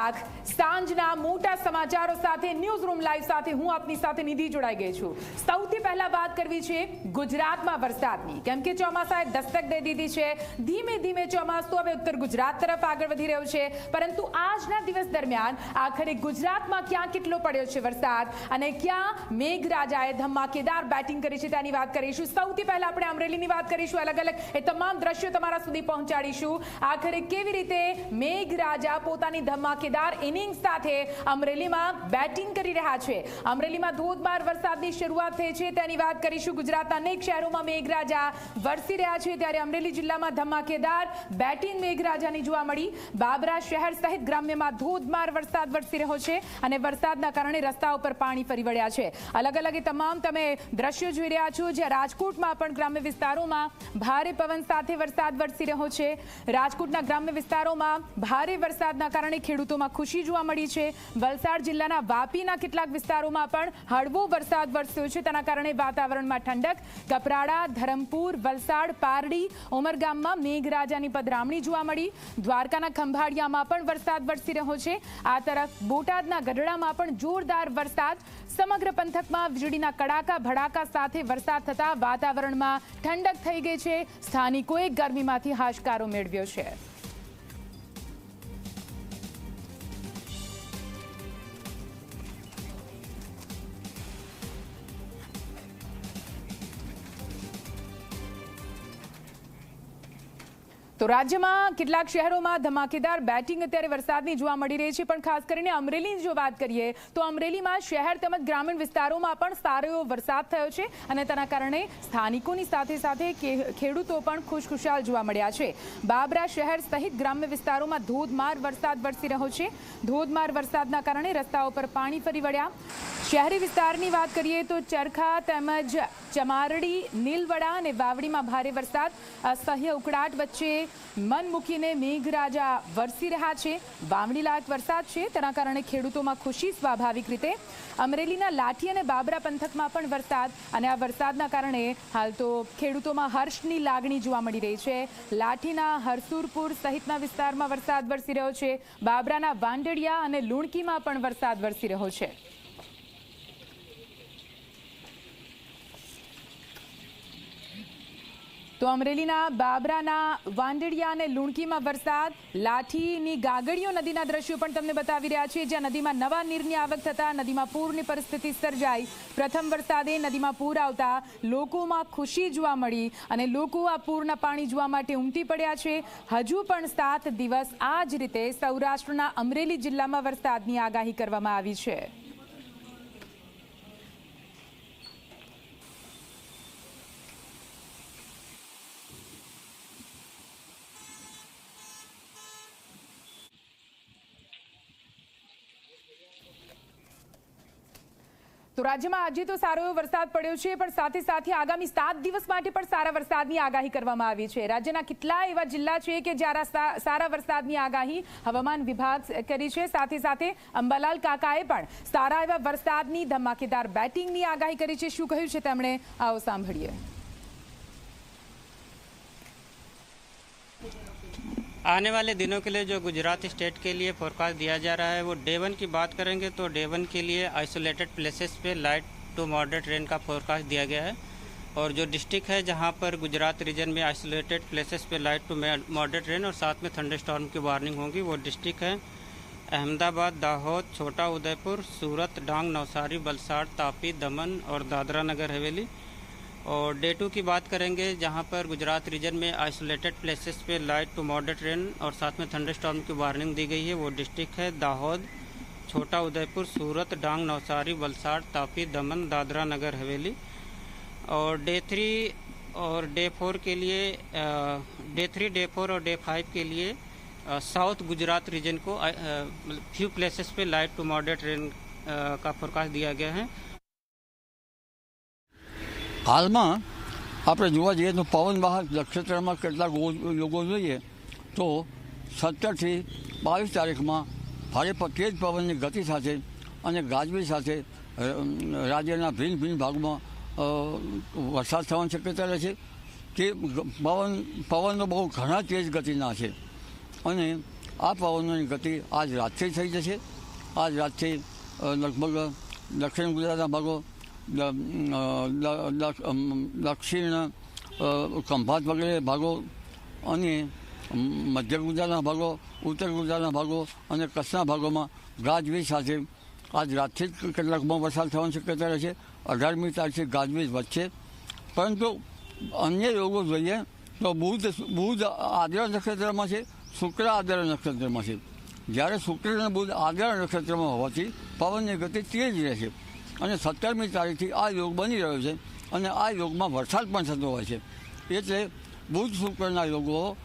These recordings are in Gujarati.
કલાક સાંજના મોટા સમાચારો સાથે ન્યૂઝ રૂમ લાઈવ સાથે હું આપની સાથે નિધિ જોડાઈ ગઈ છું। સૌથી પહેલા વાત કરવી છે ગુજરાતમાં વરસાદની, કેમ કે ચોમાસાએ દસ્તક દઈ દીધી છે। ધીમે ધીમે ચોમાસું હવે ઉત્તર ગુજરાત તરફ આગળ વધી રહ્યું છે, પરંતુ આજના દિવસ દરમિયાન આખરે ગુજરાતમાં ક્યાં કેટલો પડ્યો છે વરસાદ અને ક્યાં મેઘરાજાએ ધમાકેદાર બેટિંગ કરી છે તેની વાત કરીશું। સૌથી પહેલા આપણે અમરેલીની વાત કરીશું, અલગ અલગ એ તમામ દ્રશ્યો તમારા સુધી પહોંચાડીશું। આખરે કેવી રીતે મેઘરાજા પોતાની ધમાકેદાર ઇનિંગ્સ સાથે અમરેલીમાં બેટિંગ કરી રહ્યા છે। અમરેલીમાં ધોધમાર વરસાદની શરૂઆત થઈ છે તેની વાત કરીશું। ગુજરાતના અનેક શહેરોમાં મેઘરાજા વરસી રહ્યા છે, ત્યારે અમરેલી જિલ્લામાં ધમાકેદાર બેટિંગ મેઘરાજાની જોવા મળી। બાબરા શહેર સહિત ગ્રામ્યમાં ધોધમાર વરસાદ વરસી રહ્યો છે અને વરસાદના કારણે રસ્તા ઉપર પાણી ફરી વળ્યા છે। અલગ અલગ તમામ તમે દ્રશ્યો જોઈ રહ્યા છો, જ્યાં રાજકોટમાં પણ ગ્રામ્ય વિસ્તારોમાં ભારે પવન સાથે વરસાદ વરસી રહ્યો છે। રાજકોટના ગ્રામ્ય વિસ્તારોમાં ભારે વરસાદના કારણે ખેડૂતોમાં ખુશી જોવા મળી છે। વલસાડ જિલ્લાના વાપીના કેટલાક વિસ્તારોમાં પણ હળવો વરસાદ વરસ્યો છે, તેના કારણે વાતાવરણમાં ઠંડક। કપરાડા, ધરમપુર, વલસાડ, પારડી, ઉમરગામમાં મેઘરાજાની પધરામણી જોવા મળી। દ્વારકાના ખંભાળિયામાં પણ વરસાદ વરસી રહ્યો છે। આ તરફ બોટાદના ગઢડામાં પણ જોરદાર વરસાદ। સમગ્ર પંથકમાં વીજળીના કડાકા ભડાકા સાથે વરસાદ થતા વાતાવરણમાં ઠંડક થઈ ગઈ છે। સ્થાનિકોએ ગરમીમાંથી હાશકારો મેળવ્યો છે। તો રાજ્યમાં કેટલાક શહેરોમાં ધમાકેદાર બેટિંગ અત્યારે વરસાદની જોવા મળી રહી છે, પણ ખાસ કરીને અમરેલીની જો વાત કરીએ તો અમરેલીમાં શહેર તેમજ ગ્રામીણ વિસ્તારોમાં પણ સારો એવો વરસાદ થયો છે અને તેના કારણે સ્થાનિકોની સાથે સાથે ખેડૂતો પણ ખુશખુશાલ જોવા મળ્યા છે। બાબરા શહેર સહિત ગ્રામ્ય વિસ્તારોમાં ધોધમાર વરસાદ વરસી રહ્યો છે। ધોધમાર વરસાદના કારણે રસ્તાઓ પર પાણી ફરી વળ્યા। શહેરી વિસ્તારની વાત કરીએ તો ચરખા તેમજ ચમારડી, નીલવડા અને વાવડીમાં ભારે વરસાદ। અસહ્ય ઉકળાટ વચ્ચે મન મૂકીને મેઘરાજા વરસી રહ્યા છે। વાવણી લાયક વરસાદ છે, તેના કારણે ખેડૂતોમાં ખુશી સ્વાભાવિક રીતે। અમરેલીના લાઠી અને બાબરા પંથકમાં પણ વરસાદ અને આ વરસાદના કારણે હાલ તો ખેડૂતોમાં હર્ષની લાગણી જોવા મળી રહી છે। લાઠીના હરસુરપુર સહિતના વિસ્તારમાં વરસાદ વરસી રહ્યો છે। બાબરાના વાંડડિયા અને લુણકીમાં પણ વરસાદ વરસી રહ્યો છે। તો અમરેલીના બાબરાના વાંડડિયા અને લુણકીમાં વરસાદ। લાઠીની ગાગડીયો નદીના દ્રશ્યો પણ તમને બતાવી રહ્યા છે, જ્યાં નદીમાં નવા નીરની આવક થતાં નદીમાં પૂરની પરિસ્થિતિ સર્જાઈ। પ્રથમ વરસાદે નદીમાં પૂર આવતા લોકોમાં ખુશી જોવા મળી અને લોકો આ પૂરના પાણી જોવા માટે ઉમટી પડ્યા છે। હજુ પણ 7 દિવસ આ જ રીતે સૌરાષ્ટ્રના અમરેલી જિલ્લામાં વરસાદની આગાહી કરવામાં આવી છે। તો રાજ્યમાં આજે તો સારો એવો વરસાદ પડ્યો છે, પણ સાથે સાથે આગામી 7 દિવસ માટે પણ સારા વરસાદની આગાહી કરવામાં આવી છે। રાજ્યના કેટલા એવા જિલ્લા છે કે જ્યાં સારા વરસાદની આગાહી હવામાન વિભાગ કરી છે। સાથે સાથે અંબાલાલ કાકાએ પણ સારા એવા વરસાદની ધમાકેદાર બેટિંગની આગાહી કરી છે। શું કહ્યું છે તેમણે, આવો સાંભળીએ। आने वाले दिनों के लिए जो गुजरात स्टेट के लिए फोरकास्ट दिया जा रहा है वो डे 1 की बात करेंगे तो डे 1 के लिए आइसोलेटेड प्लेसेस पे लाइट टू मॉडरेट रेन का फोरकास्ट दिया गया है। और जो डिस्ट्रिक्ट है जहां पर गुजरात रीजन में आइसोलेटेड प्लेसेस पे लाइट टू मॉडरेट रेन और साथ में थंडरस्टॉर्म की वार्निंग होगी, वो डिस्ट्रिक्ट है अहमदाबाद, दाहोद, छोटा उदयपुर, सूरत, डांग, नवसारी, वलसाड़, तापी, दमन और दादरा नगर हवेली। और डे 2 की बात करेंगे जहां पर गुजरात रीजन में आइसोलेटेड प्लेसेस पे लाइट टू मॉडरेट रेन और साथ में थंडरस्टॉर्म की वार्निंग दी गई है, वो डिस्ट्रिक्ट है दाहोद, छोटा उदयपुर, सूरत, डांग, नवसारी, वलसाड़, तापी, दमन, दादरा नगर हवेली। और डे 3 और डे 4 के लिए डे 3, डे 4 और डे 5 के लिए साउथ गुजरात रीजन को फ्यू प्लेसेस पे लाइट टू मॉडरेट रेन का फोरकास्ट दिया गया है। હાલમાં આપણે જોવા જઈએ તો પવન વાહક નક્ષત્રમાં કેટલાક લોકો જોઈએ તો 17 થી 22 તારીખમાં ભારે તેજ પવનની ગતિ સાથે અને ગાજવીજ સાથે રાજ્યના ભિન્ન ભિન્ન ભાગમાં વરસાદ થવાની શક્યતા રહે છે કે પવનનો બહુ ઘણા તેજ ગતિના છે અને આ પવનોની ગતિ આજ રાતથી થઈ જશે. આજ રાતથી લગભગ દક્ષિણ ગુજરાતના ભાગો, દક્ષિણ ખંભાત વગેરે ભાગો અને મધ્ય ગુજરાતના ભાગો, ઉત્તર ગુજરાતના ભાગો અને કચ્છના ભાગોમાં ગાજવીજ સાથે આજ રાતથી જ કેટલાકમાં વરસાદ થવાની શક્યતા રહે છે. 18મી તારીખથી ગાજવીજ વધશે. પરંતુ અન્ય યોગો જોઈએ તો બુધ આદ્રા નક્ષત્રમાં છે, શુક્ર આદ્રા નક્ષત્રમાં છે. જ્યારે શુક્ર અને બુધ આદ્રા નક્ષત્રમાં હોવાથી પવનની ગતિ તેજ રહેશે અને 17મી તારીખથી આ યોગ બની રહ્યો છે અને આ યોગમાં વરસાદ પણ થતો હોય છે. એટલે બુધ શુક્રના યોગો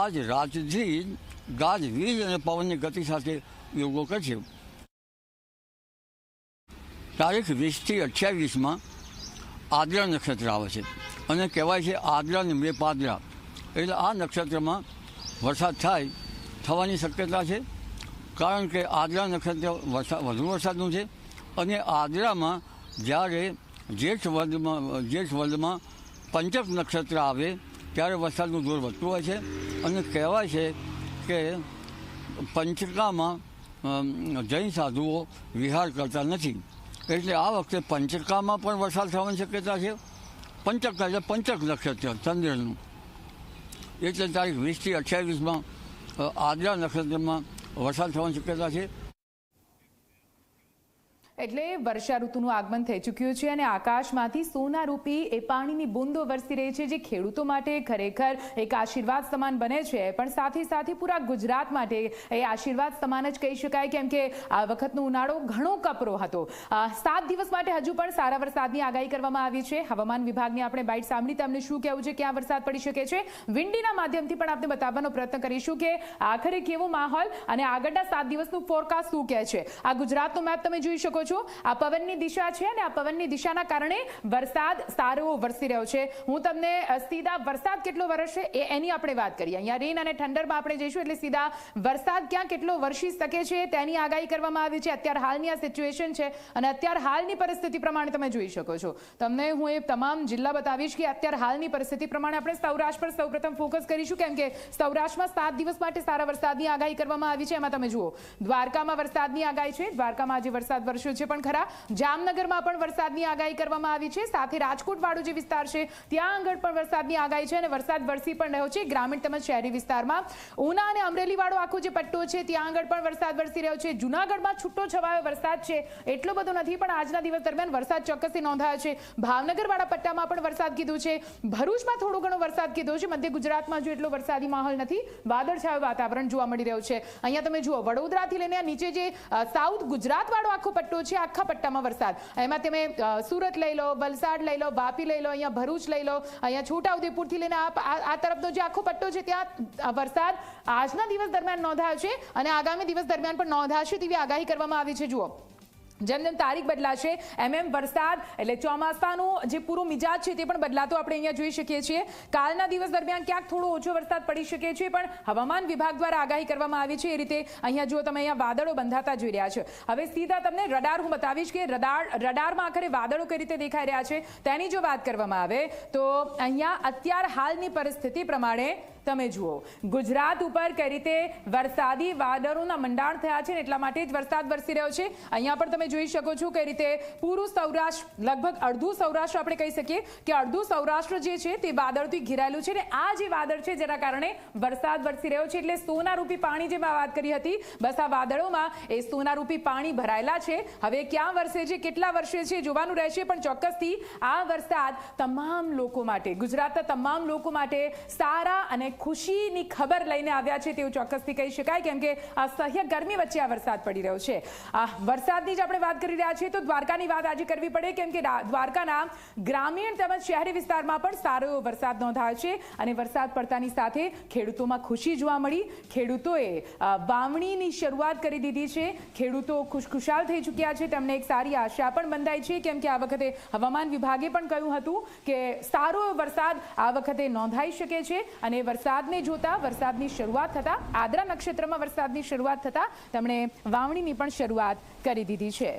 આજ રાતથી ગાજવીજ અને પવનની ગતિ સાથે યોગો કરશે. તારીખ 20થી 28માં આદ્રા નક્ષત્ર આવે છે અને કહેવાય છે આદ્રા ને મેપાદ્રા. એટલે આ નક્ષત્રમાં વરસાદ થવાની શક્યતા છે, કારણ કે આદ્રા નક્ષત્ર વધુ વરસાદનું છે અને આદ્રામાં જ્યારે જેઠ વદમાં પંચક નક્ષત્ર આવે ત્યારે વરસાદનું જોર વધતું હોય છે. અને કહેવાય છે કે પંચકામાં જૈન સાધુઓ વિહાર કરતા નથી, એટલે આ વખતે પંચકામાં પણ વરસાદ થવાની શક્યતા છે. પંચક એટલે પંચક નક્ષત્ર ચંદ્રનું. એટલે તારીખ 20થી 28માં આદ્રા નક્ષત્રમાં વરસાદ થવાની શક્યતા છે. એટલે વર્ષા ઋતુનું આગમન થઈ ચૂક્યું છે અને આકાશમાંથી સોનારૂપી એ પાણીની બૂંદો વરસી રહી છે, જે ખેડૂતો માટે ખરેખર એક આશીર્વાદ સમાન બને છે, પણ સાથે સાથે પૂરા ગુજરાત માટે એ આશીર્વાદ સમાન જ કહી શકાય, કેમ કે આ વખતનો ઉનાળો ઘણો કપરો હતો. 7 દિવસ માટે હજુ પણ સારા વરસાદની આગાહી કરવામાં આવી છે. હવામાન વિભાગની આપણે બાઇટ સાંભળી તમને શું કહેવું છે, ક્યાં વરસાદ પડી શકે છે, વિંડીના માધ્યમથી પણ આપણે બતાવવાનો પ્રયત્ન કરીશું કે આખરે કેવો માહોલ અને આગળના 7 દિવસનું ફોરકાસ્ટ શું કહે છે. આ ગુજરાતનો મેપ તમે જોઈ શકો છો. આ પવનની દિશા છે અને આ પવનની દિશાના કારણે વરસાદ સારો વરસી રહ્યો છે. હું તમને સીધા વરસાદ કેટલો વરસશે એની આપણે વાત કરીએ. અહીંયા રેન અને ઠંડરમાં આપણે જઈશું એટલે સીધા વરસાદ ક્યાં કેટલો વરસી શકે છે તેની આગાહી કરવામાં આવી છે. અત્યારે હાલની આ સિચ્યુએશન છે અને અત્યારે હાલની પરિસ્થિતિ પ્રમાણે તમે જોઈ શકો છો. તમને હું એ તમામ જિલ્લા બતાવીશ કે અત્યારે હાલની પરિસ્થિતિ પ્રમાણે આપણે સૌરાષ્ટ્ર પર સૌપ્રથમ ફોકસ કરીશું, કેમ કે સૌરાષ્ટ્રમાં 7 દિવસ માટે સારા વરસાદની આગાહી કરવામાં આવી છે. એમાં તમે જુઓ દ્વારકામાં વરસાદની આગાહી છે. દ્વારકામાં આજે વરસાદ વરસ્યો છે પણ ખરા. જામનગરમાં પણ વરસાદની આગાહી કરવામાં આવી છે. સાથે રાજકોટ વાળો જે વિસ્તાર છે ત્યાં આગળ પણ વરસાદની આગાહી છે અને વરસાદ વરસી પણ રહ્યો છે ગ્રામીણ તેમજ શહેરી વિસ્તારમાં. ઉના અને અમરેલી વાળો આખો જે પટ્ટો છે ત્યાં આગળ પણ વરસાદ વરસી રહ્યો છે. જૂનાગઢમાં છૂટો છવાયો વરસાદ છે, એટલો બધો નથી પણ આજના દિવસ દરમિયાન વરસાદ ચોક્કસથી નોંધાયો છે. ભાવનગર વાળા પટ્ટામાં પણ વરસાદ કીધું છે. ભરૂચમાં થોડો ઘણો વરસાદ કીધો છે. મધ્ય ગુજરાતમાં જો એટલો વરસાદી માહોલ નથી, વાદળછાયું વાતાવરણ જોવા મળી રહ્યું છે. અહીંયા તમે જુઓ વડોદરાથી લઈને નીચે જે સાઉથ ગુજરાત વાળો આખો પટ્ટો છે, આખા પટ્ટામાં વરસાદ. એમાં તમે સુરત લઈ લો, વલસાડ લઈ લો, વાપી લઈ લો, અહીંયા ભરૂચ લઈ લો, અહીંયા છોટાઉદેપુરથી લઈને આ તરફનો જે આખો પટ્ટો છે ત્યાં વરસાદ આજના દિવસ દરમિયાન નોંધાયો છે અને આગામી દિવસ દરમિયાન પણ નોંધાશે તેવી આગાહી કરવામાં આવી છે. જુઓ જેમ જેમ તારીખ બદલાશે એમ વરસાદ એટલે ચોમાસાનો જે પૂરો મિજાજ છે તે પણ બદલાતો આપણે અહીંયા જોઈ શકીએ છીએ. કાલના દિવસ દરમિયાન ક્યાંક થોડો ઓછો વરસાદ પડી શકે છે, પણ હવામાન વિભાગ દ્વારા આગાહી કરવામાં આવી છે એ રીતે અહીંયા જો તમે અહીંયા વાદળો બંધાતા જોઈ રહ્યા છો. હવે સીધા તમને રડાર હું બતાવીશ કે રડારમાં આખરે વાદળો કઈ રીતે દેખાઈ રહ્યા છે તેની જો વાત કરવામાં આવે તો અહીંયા અત્યાર હાલની પરિસ્થિતિ પ્રમાણે તમે જુઓ ગુજરાત ઉપર કઈ રીતે વરસાદી વાદળોના મંડાણ થયા છે, એટલા માટે જ વરસાદ વરસી રહ્યો છે. અહીંયા પણ તમે જોઈ શકો છો કઈ રીતે પૂરું સૌરાષ્ટ્ર, લગભગ અડધું સૌરાષ્ટ્ર આપણે કહી શકીએ કે અડધું સૌરાષ્ટ્ર જે છે તે વાદળથી ઘેરાયેલું છે અને આ જે વાદળ છે જેના કારણે વરસાદ વરસી રહ્યો છે. એટલે સોનારૂપી પાણી જે મેં વાત કરી હતી, બસ આ વાદળોમાં એ સોનારૂપી પાણી ભરાયેલા છે. હવે ક્યાં વરસે છે, કેટલા વર્ષે છે જોવાનું રહેશે, પણ ચોક્કસથી આ વરસાદ તમામ લોકો માટે, ગુજરાતના તમામ લોકો માટે સારા અને ખુશીની ખબર લઈને આવ્યા છે તેવું ચોક્કસથી કહી શકાય, કેમ કે અસહ્ય ગરમી વચ્ચે આ વરસાદ પડી રહ્યો છે. આ વરસાદની જ આપણે વાત કરી રહ્યા છીએ તો દ્વારકાની વાત આજે કરવી પડે, કેમ કે દ્વારકાના ગ્રામીણ તેમજ શહેરી વિસ્તારમાં પણ સારો એવો વરસાદ નોંધાયો છે અને વરસાદ પડતાની સાથે ખેડૂતોમાં ખુશી જોવા મળી. ખેડૂતોએ વાવણીની શરૂઆત કરી દીધી છે. ખેડૂતો ખુશખુશાલ થઈ ચૂક્યા છે. તેમને એક સારી આશા પણ બંધાઈ છે, કેમ કે આ વખતે હવામાન વિભાગે પણ કહ્યું હતું કે સારો એવો વરસાદ આ વખતે નોંધાઈ શકે છે અને વરસાદને જોતા, વરસાદની શરૂઆત થતા, આદ્રા નક્ષત્રમાં વરસાદની શરૂઆત થતા તેમણે વાવણીની પણ શરૂઆત કરી દીધી છે.